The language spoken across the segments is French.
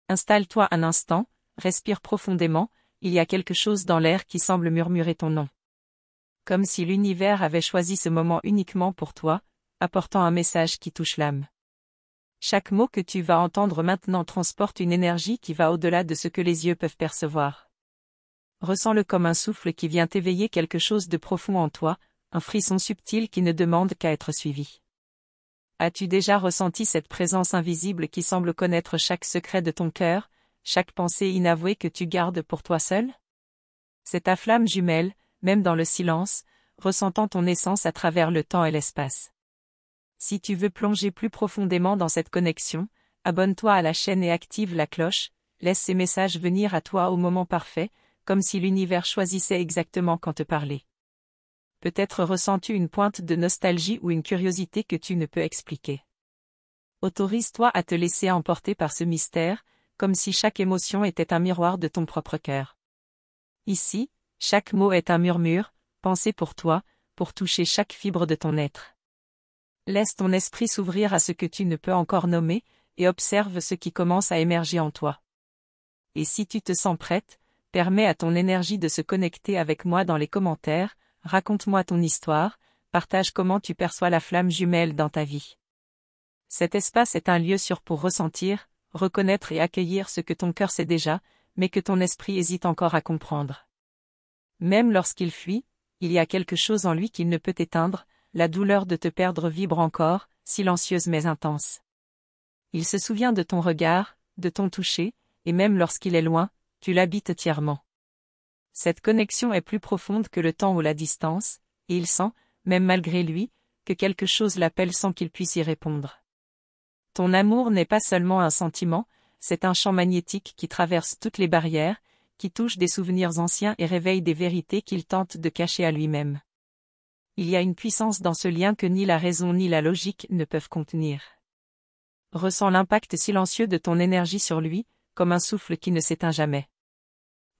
Installe-toi un instant, respire profondément, il y a quelque chose dans l'air qui semble murmurer ton nom. Comme si l'univers avait choisi ce moment uniquement pour toi, apportant un message qui touche l'âme. Chaque mot que tu vas entendre maintenant transporte une énergie qui va au-delà de ce que les yeux peuvent percevoir. Ressens-le comme un souffle qui vient éveiller quelque chose de profond en toi, un frisson subtil qui ne demande qu'à être suivi. As-tu déjà ressenti cette présence invisible qui semble connaître chaque secret de ton cœur, chaque pensée inavouée que tu gardes pour toi seul? C'est ta flamme jumelle, même dans le silence, ressentant ton essence à travers le temps et l'espace. Si tu veux plonger plus profondément dans cette connexion, abonne-toi à la chaîne et active la cloche, laisse ces messages venir à toi au moment parfait, comme si l'univers choisissait exactement quand te parler. Peut-être ressens-tu une pointe de nostalgie ou une curiosité que tu ne peux expliquer. Autorise-toi à te laisser emporter par ce mystère, comme si chaque émotion était un miroir de ton propre cœur. Ici, chaque mot est un murmure, pensé pour toi, pour toucher chaque fibre de ton être. Laisse ton esprit s'ouvrir à ce que tu ne peux encore nommer, et observe ce qui commence à émerger en toi. Et si tu te sens prête, permets à ton énergie de se connecter avec moi dans les commentaires, raconte-moi ton histoire, partage comment tu perçois la flamme jumelle dans ta vie. Cet espace est un lieu sûr pour ressentir, reconnaître et accueillir ce que ton cœur sait déjà, mais que ton esprit hésite encore à comprendre. Même lorsqu'il fuit, il y a quelque chose en lui qu'il ne peut éteindre, la douleur de te perdre vibre encore, silencieuse mais intense. Il se souvient de ton regard, de ton toucher, et même lorsqu'il est loin, tu l'habites entièrement. Cette connexion est plus profonde que le temps ou la distance, et il sent, même malgré lui, que quelque chose l'appelle sans qu'il puisse y répondre. Ton amour n'est pas seulement un sentiment, c'est un champ magnétique qui traverse toutes les barrières, qui touche des souvenirs anciens et réveille des vérités qu'il tente de cacher à lui-même. Il y a une puissance dans ce lien que ni la raison ni la logique ne peuvent contenir. Ressens l'impact silencieux de ton énergie sur lui, comme un souffle qui ne s'éteint jamais.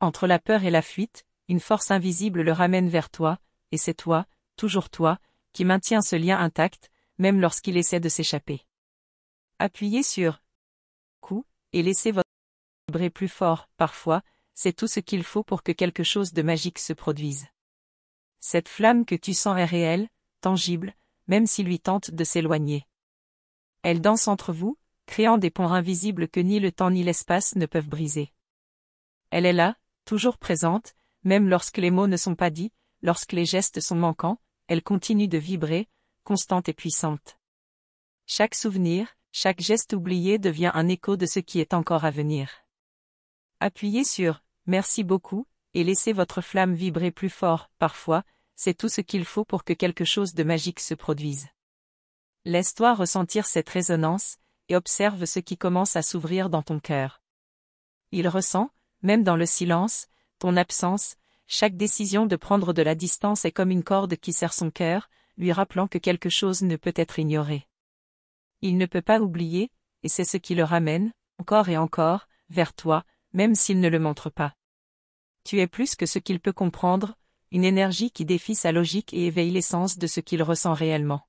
Entre la peur et la fuite, une force invisible le ramène vers toi, et c'est toi, toujours toi, qui maintiens ce lien intact, même lorsqu'il essaie de s'échapper. Appuyez sur « coup » et laissez votre vibrer plus fort, parfois, c'est tout ce qu'il faut pour que quelque chose de magique se produise. Cette flamme que tu sens est réelle, tangible, même s'il lui tente de s'éloigner. Elle danse entre vous, créant des ponts invisibles que ni le temps ni l'espace ne peuvent briser. Elle est là, toujours présente, même lorsque les mots ne sont pas dits, lorsque les gestes sont manquants, elle continue de vibrer, constante et puissante. Chaque souvenir, chaque geste oublié devient un écho de ce qui est encore à venir. Appuyez sur « Merci beaucoup » et laissez votre flamme vibrer plus fort, parfois, c'est tout ce qu'il faut pour que quelque chose de magique se produise. Laisse-toi ressentir cette résonance, et observe ce qui commence à s'ouvrir dans ton cœur. Il ressent, même dans le silence, ton absence, chaque décision de prendre de la distance est comme une corde qui serre son cœur, lui rappelant que quelque chose ne peut être ignoré. Il ne peut pas oublier, et c'est ce qui le ramène, encore et encore, vers toi, même s'il ne le montre pas. Tu es plus que ce qu'il peut comprendre, une énergie qui défie sa logique et éveille l'essence de ce qu'il ressent réellement.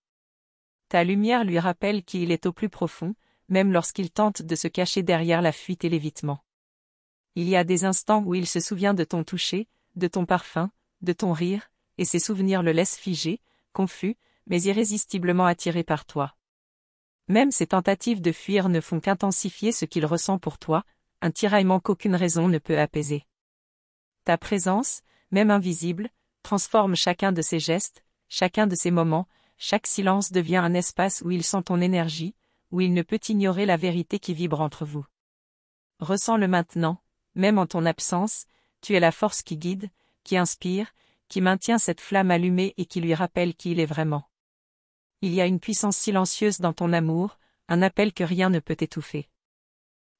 Ta lumière lui rappelle qui il est au plus profond, même lorsqu'il tente de se cacher derrière la fuite et l'évitement. Il y a des instants où il se souvient de ton toucher, de ton parfum, de ton rire, et ces souvenirs le laissent figé, confus, mais irrésistiblement attiré par toi. Même ses tentatives de fuir ne font qu'intensifier ce qu'il ressent pour toi, un tiraillement qu'aucune raison ne peut apaiser. Ta présence, même invisible, transforme chacun de ses gestes, chacun de ses moments, chaque silence devient un espace où il sent ton énergie, où il ne peut ignorer la vérité qui vibre entre vous. Ressens-le maintenant, même en ton absence, tu es la force qui guide, qui inspire, qui maintient cette flamme allumée et qui lui rappelle qui il est vraiment. Il y a une puissance silencieuse dans ton amour, un appel que rien ne peut étouffer.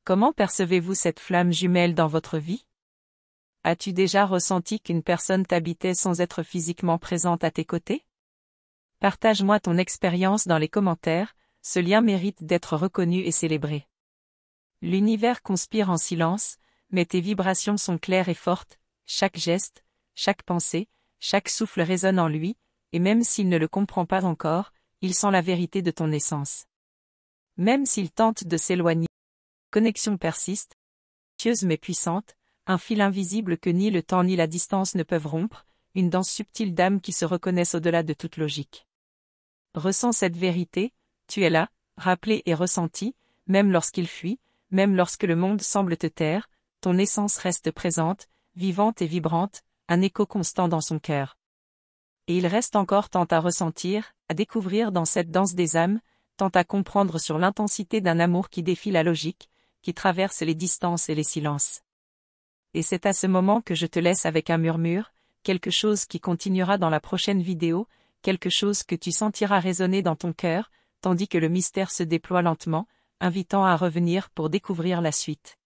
Comment percevez-vous cette flamme jumelle dans votre vie? As-tu déjà ressenti qu'une personne t'habitait sans être physiquement présente à tes côtés? Partage-moi ton expérience dans les commentaires, ce lien mérite d'être reconnu et célébré. L'univers conspire en silence, mais tes vibrations sont claires et fortes, chaque geste, chaque pensée, chaque souffle résonne en lui, et même s'il ne le comprend pas encore, il sent la vérité de ton essence. Même s'il tente de s'éloigner, la connexion persiste, mais puissante, un fil invisible que ni le temps ni la distance ne peuvent rompre, une danse subtile d'âmes qui se reconnaissent au-delà de toute logique. Ressens cette vérité, tu es là, rappelé et ressenti, même lorsqu'il fuit, même lorsque le monde semble te taire, ton essence reste présente, vivante et vibrante, un écho constant dans son cœur. Et il reste encore tant à ressentir, à découvrir dans cette danse des âmes, tant à comprendre sur l'intensité d'un amour qui défie la logique, qui traverse les distances et les silences. Et c'est à ce moment que je te laisse avec un murmure, quelque chose qui continuera dans la prochaine vidéo, quelque chose que tu sentiras résonner dans ton cœur, tandis que le mystère se déploie lentement, invitant à revenir pour découvrir la suite.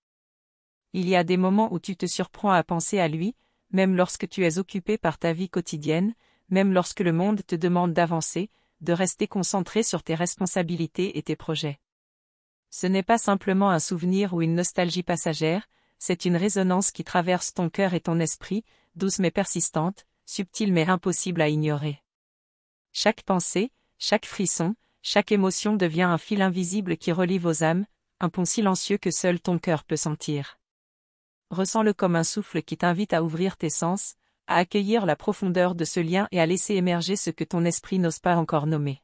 Il y a des moments où tu te surprends à penser à lui, même lorsque tu es occupé par ta vie quotidienne, même lorsque le monde te demande d'avancer, de rester concentré sur tes responsabilités et tes projets. Ce n'est pas simplement un souvenir ou une nostalgie passagère, c'est une résonance qui traverse ton cœur et ton esprit, douce mais persistante, subtile mais impossible à ignorer. Chaque pensée, chaque frisson, chaque émotion devient un fil invisible qui relie vos âmes, un pont silencieux que seul ton cœur peut sentir. Ressens-le comme un souffle qui t'invite à ouvrir tes sens, à accueillir la profondeur de ce lien et à laisser émerger ce que ton esprit n'ose pas encore nommer.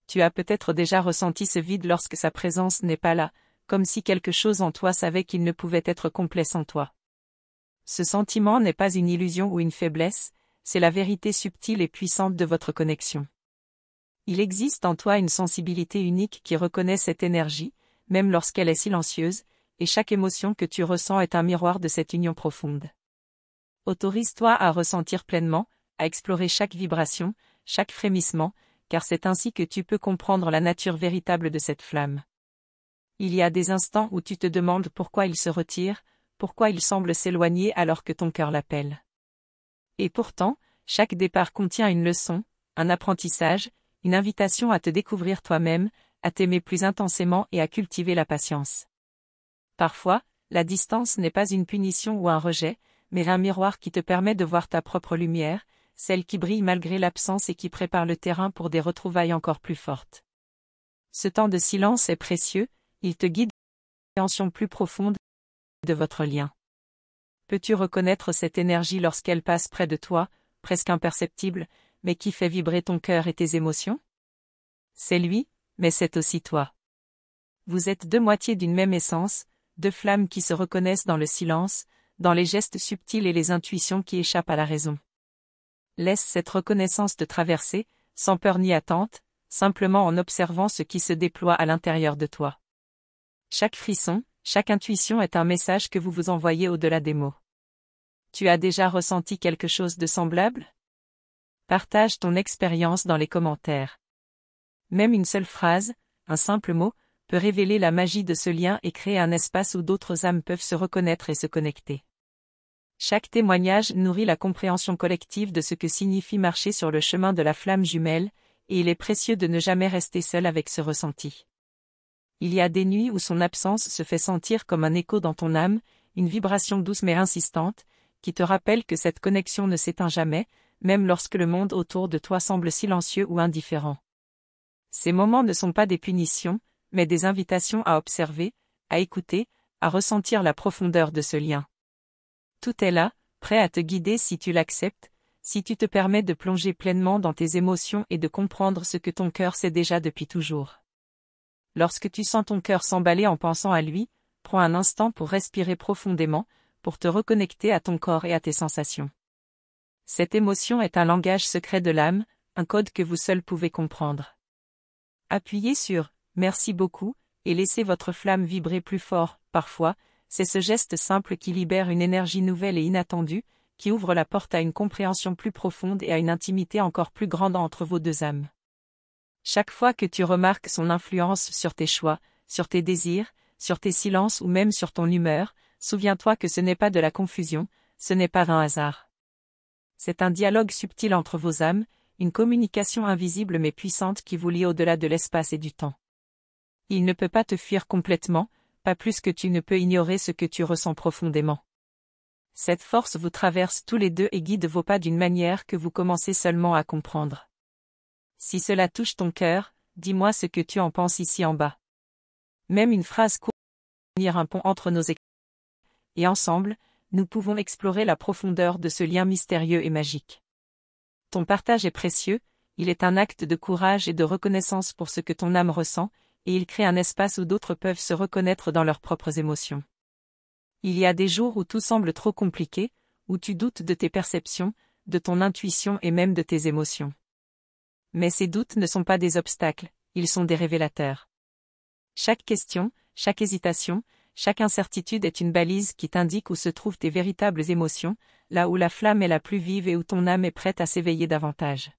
Tu as peut-être déjà ressenti ce vide lorsque sa présence n'est pas là, comme si quelque chose en toi savait qu'il ne pouvait être complet sans toi. Ce sentiment n'est pas une illusion ou une faiblesse, c'est la vérité subtile et puissante de votre connexion. Il existe en toi une sensibilité unique qui reconnaît cette énergie, même lorsqu'elle est silencieuse, et chaque émotion que tu ressens est un miroir de cette union profonde. Autorise-toi à ressentir pleinement, à explorer chaque vibration, chaque frémissement, car c'est ainsi que tu peux comprendre la nature véritable de cette flamme. Il y a des instants où tu te demandes pourquoi il se retire, pourquoi il semble s'éloigner alors que ton cœur l'appelle. Et pourtant, chaque départ contient une leçon, un apprentissage, une invitation à te découvrir toi-même, à t'aimer plus intensément et à cultiver la patience. Parfois, la distance n'est pas une punition ou un rejet, mais un miroir qui te permet de voir ta propre lumière, celle qui brille malgré l'absence et qui prépare le terrain pour des retrouvailles encore plus fortes. Ce temps de silence est précieux, il te guide vers une compréhension plus profonde de votre lien. Peux-tu reconnaître cette énergie lorsqu'elle passe près de toi, presque imperceptible, mais qui fait vibrer ton cœur et tes émotions? C'est lui, mais c'est aussi toi. Vous êtes deux moitiés d'une même essence, deux flammes qui se reconnaissent dans le silence, dans les gestes subtils et les intuitions qui échappent à la raison. Laisse cette reconnaissance te traverser, sans peur ni attente, simplement en observant ce qui se déploie à l'intérieur de toi. Chaque frisson, chaque intuition est un message que vous vous envoyez au-delà des mots. Tu as déjà ressenti quelque chose de semblable? Partage ton expérience dans les commentaires. Même une seule phrase, un simple mot, peut révéler la magie de ce lien et créer un espace où d'autres âmes peuvent se reconnaître et se connecter. Chaque témoignage nourrit la compréhension collective de ce que signifie marcher sur le chemin de la flamme jumelle, et il est précieux de ne jamais rester seul avec ce ressenti. Il y a des nuits où son absence se fait sentir comme un écho dans ton âme, une vibration douce mais insistante, qui te rappelle que cette connexion ne s'éteint jamais, même lorsque le monde autour de toi semble silencieux ou indifférent. Ces moments ne sont pas des punitions, mais des invitations à observer, à écouter, à ressentir la profondeur de ce lien. Tout est là, prêt à te guider si tu l'acceptes, si tu te permets de plonger pleinement dans tes émotions et de comprendre ce que ton cœur sait déjà depuis toujours. Lorsque tu sens ton cœur s'emballer en pensant à lui, prends un instant pour respirer profondément, pour te reconnecter à ton corps et à tes sensations. Cette émotion est un langage secret de l'âme, un code que vous seul pouvez comprendre. Appuyez sur « Merci beaucoup » et laissez votre flamme vibrer plus fort. Parfois, c'est ce geste simple qui libère une énergie nouvelle et inattendue, qui ouvre la porte à une compréhension plus profonde et à une intimité encore plus grande entre vos deux âmes. Chaque fois que tu remarques son influence sur tes choix, sur tes désirs, sur tes silences ou même sur ton humeur, souviens-toi que ce n'est pas de la confusion, ce n'est pas un hasard. C'est un dialogue subtil entre vos âmes, une communication invisible mais puissante qui vous lie au-delà de l'espace et du temps. Il ne peut pas te fuir complètement, pas plus que tu ne peux ignorer ce que tu ressens profondément. Cette force vous traverse tous les deux et guide vos pas d'une manière que vous commencez seulement à comprendre. Si cela touche ton cœur, dis-moi ce que tu en penses ici en bas. Même une phrase courte peut devenir un pont entre nos et ensemble, nous pouvons explorer la profondeur de ce lien mystérieux et magique. Ton partage est précieux, il est un acte de courage et de reconnaissance pour ce que ton âme ressent, et il crée un espace où d'autres peuvent se reconnaître dans leurs propres émotions. Il y a des jours où tout semble trop compliqué, où tu doutes de tes perceptions, de ton intuition et même de tes émotions. Mais ces doutes ne sont pas des obstacles, ils sont des révélateurs. Chaque question, chaque hésitation, chaque incertitude est une balise qui t'indique où se trouvent tes véritables émotions, là où la flamme est la plus vive et où ton âme est prête à s'éveiller davantage.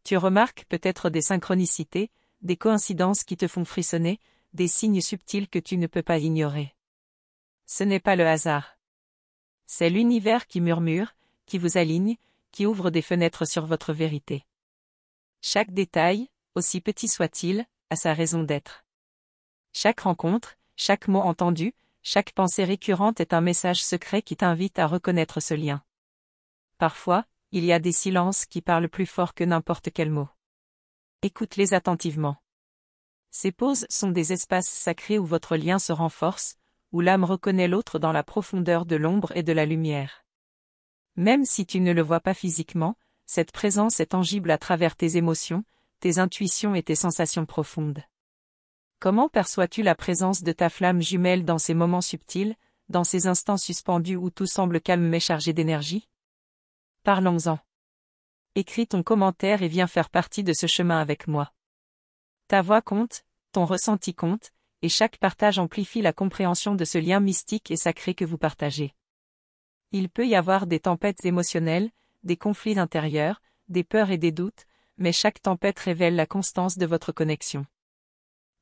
Tu remarques peut-être des synchronicités, des coïncidences qui te font frissonner, des signes subtils que tu ne peux pas ignorer. Ce n'est pas le hasard. C'est l'univers qui murmure, qui vous aligne, qui ouvre des fenêtres sur votre vérité. Chaque détail, aussi petit soit-il, a sa raison d'être. Chaque rencontre, chaque mot entendu, chaque pensée récurrente est un message secret qui t'invite à reconnaître ce lien. Parfois, il y a des silences qui parlent plus fort que n'importe quel mot. Écoute-les attentivement. Ces pauses sont des espaces sacrés où votre lien se renforce, où l'âme reconnaît l'autre dans la profondeur de l'ombre et de la lumière. Même si tu ne le vois pas physiquement, cette présence est tangible à travers tes émotions, tes intuitions et tes sensations profondes. Comment perçois-tu la présence de ta flamme jumelle dans ces moments subtils, dans ces instants suspendus où tout semble calme mais chargé d'énergie? Parlons-en. Écris ton commentaire et viens faire partie de ce chemin avec moi. Ta voix compte, ton ressenti compte, et chaque partage amplifie la compréhension de ce lien mystique et sacré que vous partagez. Il peut y avoir des tempêtes émotionnelles, des conflits intérieurs, des peurs et des doutes, mais chaque tempête révèle la constance de votre connexion.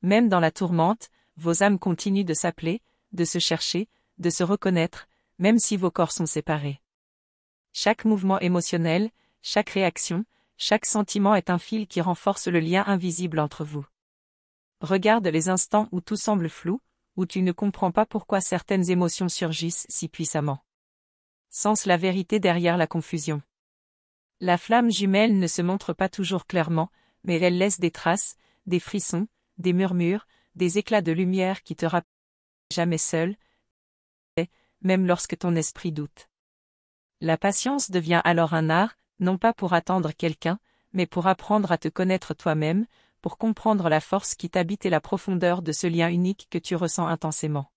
Même dans la tourmente, vos âmes continuent de s'appeler, de se chercher, de se reconnaître, même si vos corps sont séparés. Chaque mouvement émotionnel, chaque réaction, chaque sentiment est un fil qui renforce le lien invisible entre vous. Regarde les instants où tout semble flou, où tu ne comprends pas pourquoi certaines émotions surgissent si puissamment. Sens la vérité derrière la confusion. La flamme jumelle ne se montre pas toujours clairement, mais elle laisse des traces, des frissons, des murmures, des éclats de lumière qui te rappellent jamais seul, même lorsque ton esprit doute. La patience devient alors un art, non pas pour attendre quelqu'un, mais pour apprendre à te connaître toi-même, pour comprendre la force qui t'habite et la profondeur de ce lien unique que tu ressens intensément.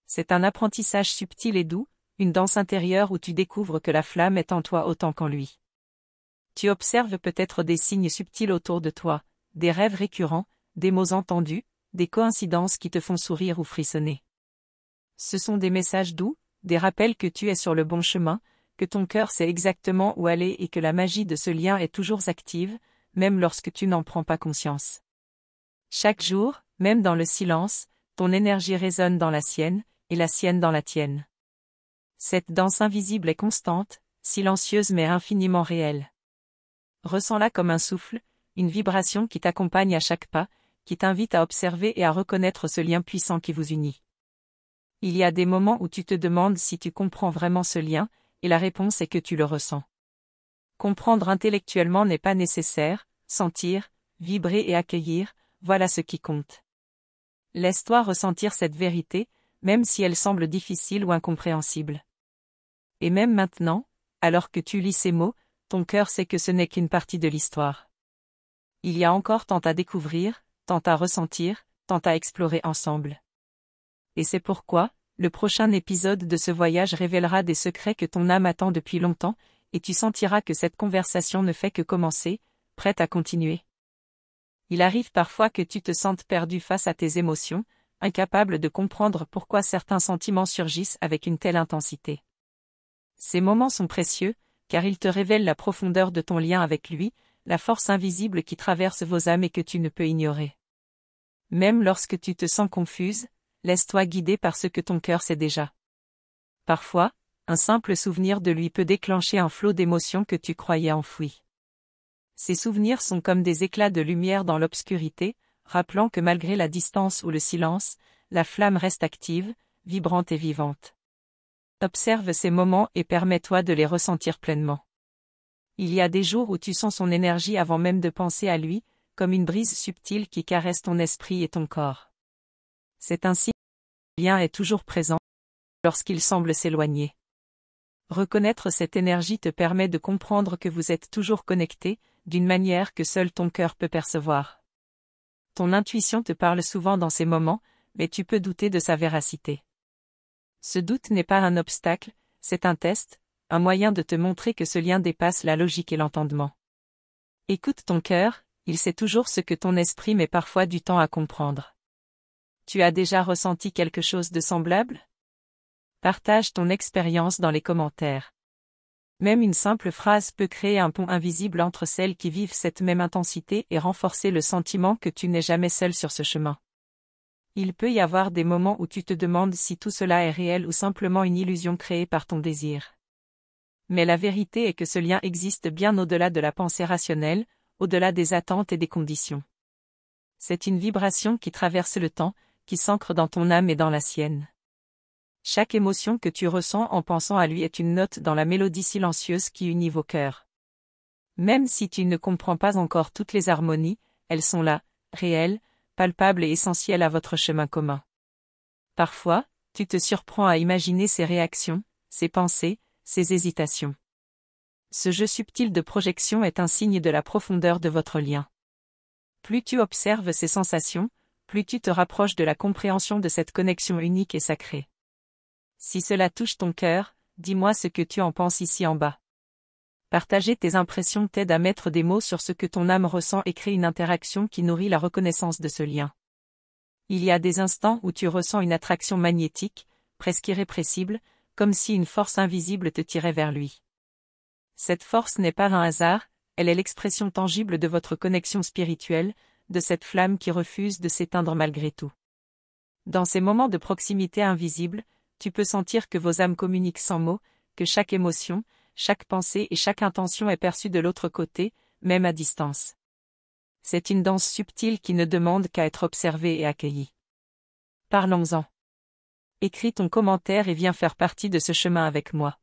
C'est un apprentissage subtil et doux, une danse intérieure où tu découvres que la flamme est en toi autant qu'en lui. Tu observes peut-être des signes subtils autour de toi, des rêves récurrents, des mots entendus, des coïncidences qui te font sourire ou frissonner. Ce sont des messages doux, des rappels que tu es sur le bon chemin, que ton cœur sait exactement où aller et que la magie de ce lien est toujours active, même lorsque tu n'en prends pas conscience. Chaque jour, même dans le silence, ton énergie résonne dans la sienne, et la sienne dans la tienne. Cette danse invisible est constante, silencieuse mais infiniment réelle. Ressens-la comme un souffle, une vibration qui t'accompagne à chaque pas, qui t'invite à observer et à reconnaître ce lien puissant qui vous unit. Il y a des moments où tu te demandes si tu comprends vraiment ce lien, et la réponse est que tu le ressens. Comprendre intellectuellement n'est pas nécessaire, sentir, vibrer et accueillir, voilà ce qui compte. Laisse-toi ressentir cette vérité, même si elle semble difficile ou incompréhensible. Et même maintenant, alors que tu lis ces mots, ton cœur sait que ce n'est qu'une partie de l'histoire. Il y a encore tant à découvrir, tant à ressentir, tant à explorer ensemble. Et c'est pourquoi, le prochain épisode de ce voyage révélera des secrets que ton âme attend depuis longtemps, et tu sentiras que cette conversation ne fait que commencer, prête à continuer. Il arrive parfois que tu te sentes perdu face à tes émotions, incapable de comprendre pourquoi certains sentiments surgissent avec une telle intensité. Ces moments sont précieux, car ils te révèlent la profondeur de ton lien avec lui, la force invisible qui traverse vos âmes et que tu ne peux ignorer. Même lorsque tu te sens confuse, laisse-toi guider par ce que ton cœur sait déjà. Parfois, un simple souvenir de lui peut déclencher un flot d'émotions que tu croyais enfouies. Ces souvenirs sont comme des éclats de lumière dans l'obscurité, rappelant que malgré la distance ou le silence, la flamme reste active, vibrante et vivante. Observe ces moments et permets-toi de les ressentir pleinement. Il y a des jours où tu sens son énergie avant même de penser à lui, comme une brise subtile qui caresse ton esprit et ton corps. C'est ainsi que le lien est toujours présent, lorsqu'il semble s'éloigner. Reconnaître cette énergie te permet de comprendre que vous êtes toujours connecté, d'une manière que seul ton cœur peut percevoir. Ton intuition te parle souvent dans ces moments, mais tu peux douter de sa véracité. Ce doute n'est pas un obstacle, c'est un test, un moyen de te montrer que ce lien dépasse la logique et l'entendement. Écoute ton cœur, il sait toujours ce que ton esprit met parfois du temps à comprendre. Tu as déjà ressenti quelque chose de semblable? Partage ton expérience dans les commentaires. Même une simple phrase peut créer un pont invisible entre celles qui vivent cette même intensité et renforcer le sentiment que tu n'es jamais seul sur ce chemin. Il peut y avoir des moments où tu te demandes si tout cela est réel ou simplement une illusion créée par ton désir. Mais la vérité est que ce lien existe bien au-delà de la pensée rationnelle, au-delà des attentes et des conditions. C'est une vibration qui traverse le temps, qui s'ancre dans ton âme et dans la sienne. Chaque émotion que tu ressens en pensant à lui est une note dans la mélodie silencieuse qui unit vos cœurs. Même si tu ne comprends pas encore toutes les harmonies, elles sont là, réelles, palpables et essentielles à votre chemin commun. Parfois, tu te surprends à imaginer ses réactions, ses pensées, ses hésitations. Ce jeu subtil de projection est un signe de la profondeur de votre lien. Plus tu observes ces sensations, plus tu te rapproches de la compréhension de cette connexion unique et sacrée. Si cela touche ton cœur, dis-moi ce que tu en penses ici en bas. Partager tes impressions t'aide à mettre des mots sur ce que ton âme ressent et crée une interaction qui nourrit la reconnaissance de ce lien. Il y a des instants où tu ressens une attraction magnétique, presque irrépressible, comme si une force invisible te tirait vers lui. Cette force n'est pas un hasard, elle est l'expression tangible de votre connexion spirituelle, de cette flamme qui refuse de s'éteindre malgré tout. Dans ces moments de proximité invisible, tu peux sentir que vos âmes communiquent sans mots, que chaque émotion, chaque pensée et chaque intention est perçue de l'autre côté, même à distance. C'est une danse subtile qui ne demande qu'à être observée et accueillie. Parlons-en. Écris ton commentaire et viens faire partie de ce chemin avec moi.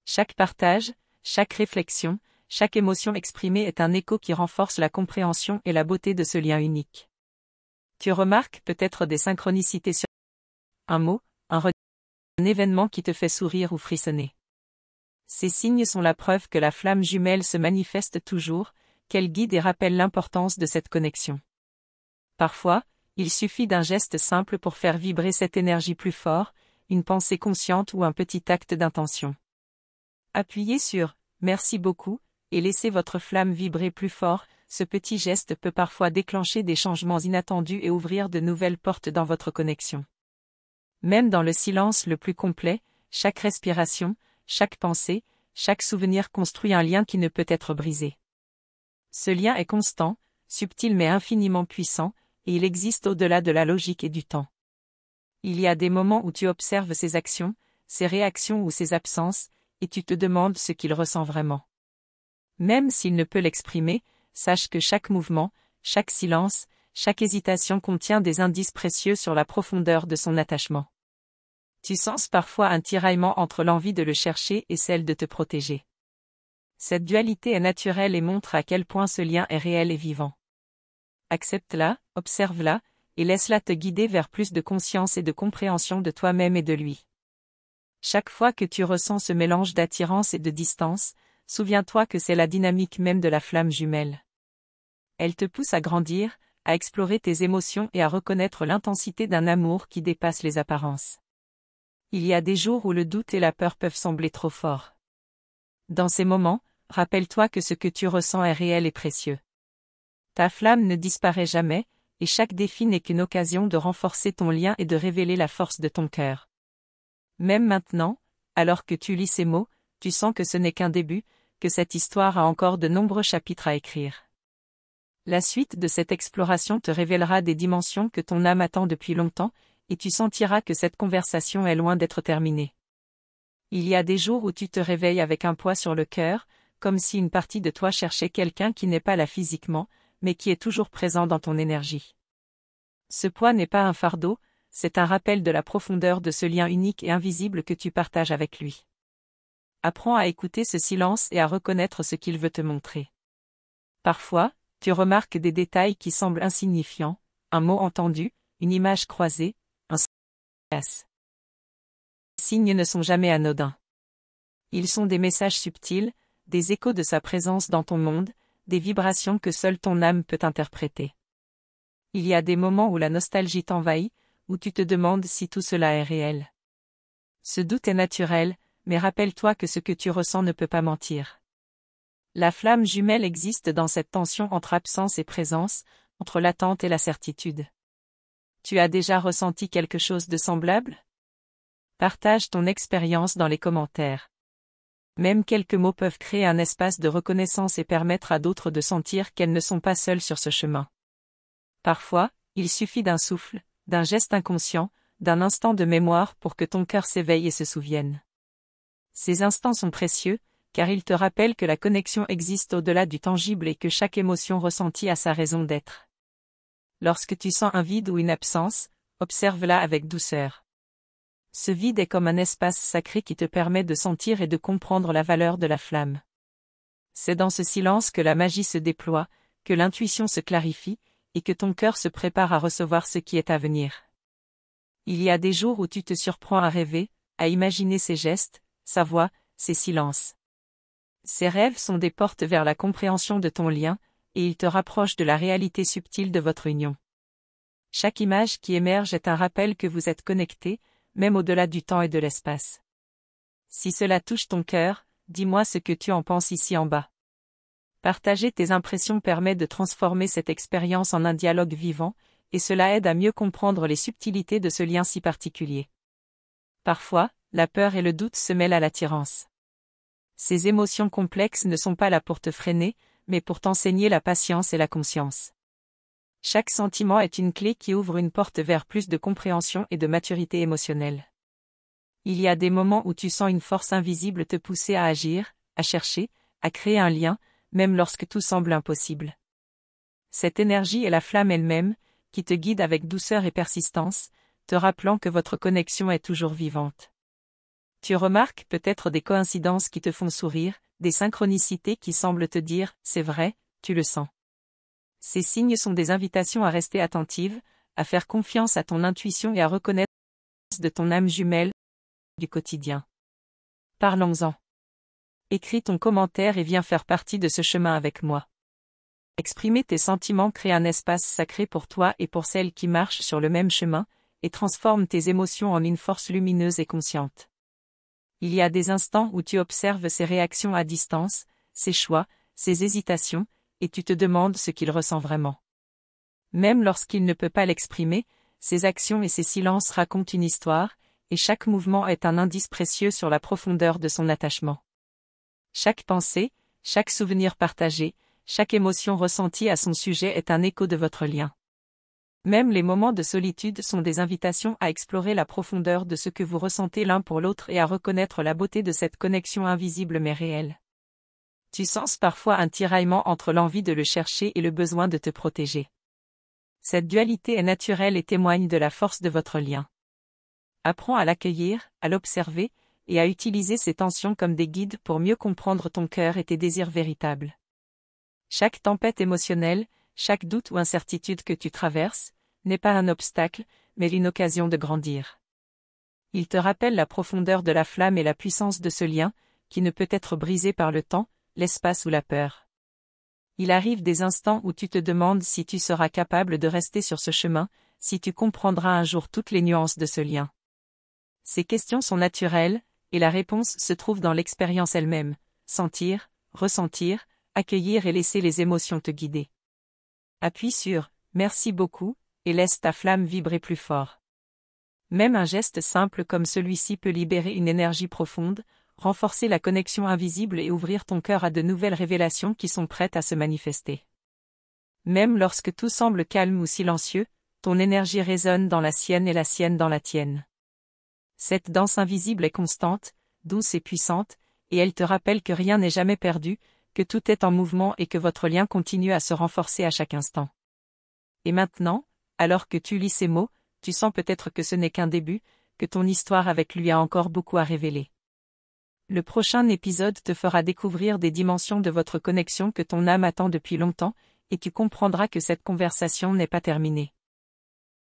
Chaque partage, chaque réflexion, chaque émotion exprimée est un écho qui renforce la compréhension et la beauté de ce lien unique. Tu remarques peut-être des synchronicités sur un mot, un événement qui te fait sourire ou frissonner. Ces signes sont la preuve que la flamme jumelle se manifeste toujours, qu'elle guide et rappelle l'importance de cette connexion. Parfois, il suffit d'un geste simple pour faire vibrer cette énergie plus fort, une pensée consciente ou un petit acte d'intention. Appuyez sur « Merci beaucoup » et laissez votre flamme vibrer plus fort, ce petit geste peut parfois déclencher des changements inattendus et ouvrir de nouvelles portes dans votre connexion. Même dans le silence le plus complet, chaque respiration, chaque pensée, chaque souvenir construit un lien qui ne peut être brisé. Ce lien est constant, subtil mais infiniment puissant, et il existe au-delà de la logique et du temps. Il y a des moments où tu observes ses actions, ses réactions ou ses absences, et tu te demandes ce qu'il ressent vraiment. Même s'il ne peut l'exprimer, sache que chaque mouvement, chaque silence, chaque hésitation contient des indices précieux sur la profondeur de son attachement. Tu sens parfois un tiraillement entre l'envie de le chercher et celle de te protéger. Cette dualité est naturelle et montre à quel point ce lien est réel et vivant. Accepte-la, observe-la, et laisse-la te guider vers plus de conscience et de compréhension de toi-même et de lui. Chaque fois que tu ressens ce mélange d'attirance et de distance, souviens-toi que c'est la dynamique même de la flamme jumelle. Elle te pousse à grandir, à explorer tes émotions et à reconnaître l'intensité d'un amour qui dépasse les apparences. Il y a des jours où le doute et la peur peuvent sembler trop forts. Dans ces moments, rappelle-toi que ce que tu ressens est réel et précieux. Ta flamme ne disparaît jamais, et chaque défi n'est qu'une occasion de renforcer ton lien et de révéler la force de ton cœur. Même maintenant, alors que tu lis ces mots, tu sens que ce n'est qu'un début, que cette histoire a encore de nombreux chapitres à écrire. La suite de cette exploration te révélera des dimensions que ton âme attend depuis longtemps, et tu sentiras que cette conversation est loin d'être terminée. Il y a des jours où tu te réveilles avec un poids sur le cœur, comme si une partie de toi cherchait quelqu'un qui n'est pas là physiquement, mais qui est toujours présent dans ton énergie. Ce poids n'est pas un fardeau, c'est un rappel de la profondeur de ce lien unique et invisible que tu partages avec lui. Apprends à écouter ce silence et à reconnaître ce qu'il veut te montrer. Parfois, tu remarques des détails qui semblent insignifiants, un mot entendu, une image croisée, un silence. signes ne sont jamais anodins. Ils sont des messages subtils, des échos de sa présence dans ton monde, des vibrations que seule ton âme peut interpréter. Il y a des moments où la nostalgie t'envahit, où tu te demandes si tout cela est réel. Ce doute est naturel, mais rappelle-toi que ce que tu ressens ne peut pas mentir. La flamme jumelle existe dans cette tension entre absence et présence, entre l'attente et la certitude. Tu as déjà ressenti quelque chose de semblable? Partage ton expérience dans les commentaires. Même quelques mots peuvent créer un espace de reconnaissance et permettre à d'autres de sentir qu'elles ne sont pas seules sur ce chemin. Parfois, il suffit d'un souffle, d'un geste inconscient, d'un instant de mémoire pour que ton cœur s'éveille et se souvienne. Ces instants sont précieux, car ils te rappellent que la connexion existe au-delà du tangible et que chaque émotion ressentie a sa raison d'être. Lorsque tu sens un vide ou une absence, observe-la avec douceur. Ce vide est comme un espace sacré qui te permet de sentir et de comprendre la valeur de la flamme. C'est dans ce silence que la magie se déploie, que l'intuition se clarifie, et que ton cœur se prépare à recevoir ce qui est à venir. Il y a des jours où tu te surprends à rêver, à imaginer ces gestes, sa voix, ces silences. Ces rêves sont des portes vers la compréhension de ton lien, et ils te rapprochent de la réalité subtile de votre union. Chaque image qui émerge est un rappel que vous êtes connectés, même au-delà du temps et de l'espace. Si cela touche ton cœur, dis-moi ce que tu en penses ici en bas. Partager tes impressions permet de transformer cette expérience en un dialogue vivant, et cela aide à mieux comprendre les subtilités de ce lien si particulier. Parfois, la peur et le doute se mêlent à l'attirance. Ces émotions complexes ne sont pas là pour te freiner, mais pour t'enseigner la patience et la conscience. Chaque sentiment est une clé qui ouvre une porte vers plus de compréhension et de maturité émotionnelle. Il y a des moments où tu sens une force invisible te pousser à agir, à chercher, à créer un lien, même lorsque tout semble impossible. Cette énergie est la flamme elle-même, qui te guide avec douceur et persistance, te rappelant que votre connexion est toujours vivante. Tu remarques peut-être des coïncidences qui te font sourire, des synchronicités qui semblent te dire « c'est vrai, tu le sens ». Ces signes sont des invitations à rester attentive, à faire confiance à ton intuition et à reconnaître de ton âme jumelle du quotidien. Parlons-en. Écris ton commentaire et viens faire partie de ce chemin avec moi. Exprimer tes sentiments crée un espace sacré pour toi et pour celles qui marchent sur le même chemin, et transforme tes émotions en une force lumineuse et consciente. Il y a des instants où tu observes ses réactions à distance, ses choix, ses hésitations, et tu te demandes ce qu'il ressent vraiment. Même lorsqu'il ne peut pas l'exprimer, ses actions et ses silences racontent une histoire, et chaque mouvement est un indice précieux sur la profondeur de son attachement. Chaque pensée, chaque souvenir partagé, chaque émotion ressentie à son sujet est un écho de votre lien. Même les moments de solitude sont des invitations à explorer la profondeur de ce que vous ressentez l'un pour l'autre et à reconnaître la beauté de cette connexion invisible mais réelle. Tu sens parfois un tiraillement entre l'envie de le chercher et le besoin de te protéger. Cette dualité est naturelle et témoigne de la force de votre lien. Apprends à l'accueillir, à l'observer, et à utiliser ces tensions comme des guides pour mieux comprendre ton cœur et tes désirs véritables. Chaque tempête émotionnelle, chaque doute ou incertitude que tu traverses, n'est pas un obstacle, mais une occasion de grandir. Il te rappelle la profondeur de la flamme et la puissance de ce lien, qui ne peut être brisé par le temps, l'espace ou la peur. Il arrive des instants où tu te demandes si tu seras capable de rester sur ce chemin, si tu comprendras un jour toutes les nuances de ce lien. Ces questions sont naturelles, et la réponse se trouve dans l'expérience elle-même, sentir, ressentir, accueillir et laisser les émotions te guider. Appuie sur « Merci beaucoup » et laisse ta flamme vibrer plus fort. Même un geste simple comme celui-ci peut libérer une énergie profonde, renforcer la connexion invisible et ouvrir ton cœur à de nouvelles révélations qui sont prêtes à se manifester. Même lorsque tout semble calme ou silencieux, ton énergie résonne dans la sienne et la sienne dans la tienne. Cette danse invisible est constante, douce et puissante, et elle te rappelle que rien n'est jamais perdu, que tout est en mouvement et que votre lien continue à se renforcer à chaque instant. Et maintenant, alors que tu lis ces mots, tu sens peut-être que ce n'est qu'un début, que ton histoire avec lui a encore beaucoup à révéler. Le prochain épisode te fera découvrir des dimensions de votre connexion que ton âme attend depuis longtemps, et tu comprendras que cette conversation n'est pas terminée.